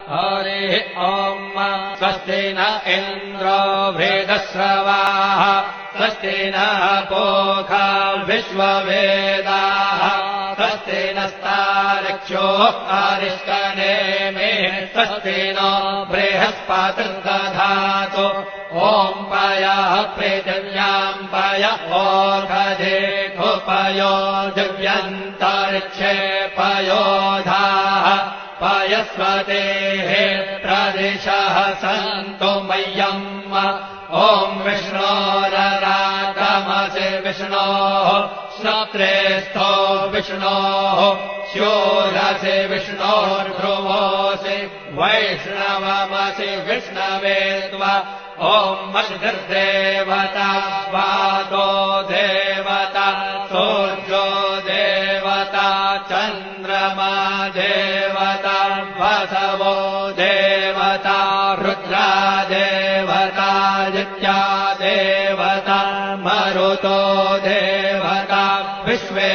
हरिः ॐ स्वस्ति न इन्द्रो वृद्धश्रवाः स्वस्ति नः पूषा विश्ववेदाः स्वस्ति नस्तार्क्ष्यो अरिष्टनेमिः स्वस्ति नो बृहस्पतिर्दधातु ॐ पयः पृथिव्याम् पय ओषधेऽपयो दिव्यन्तरिक्षे पयोधाः पयस्वतेः प्रदिशः सन्तु मह्यम् ॐ विष्णोररागमसि विष्णोः श्रोत्रेस्थो विष्णोः शूरसि विष्णोर्ध्रुवोऽसि वैष्णवमसि विष्णवे त्वा ॐ मषिर्देवता वातो देवता सूर्यो देवता चन्द्रमा देवता वसवो देवता रुद्रा देवता नित्या देवता मरुतो देवता विश्वे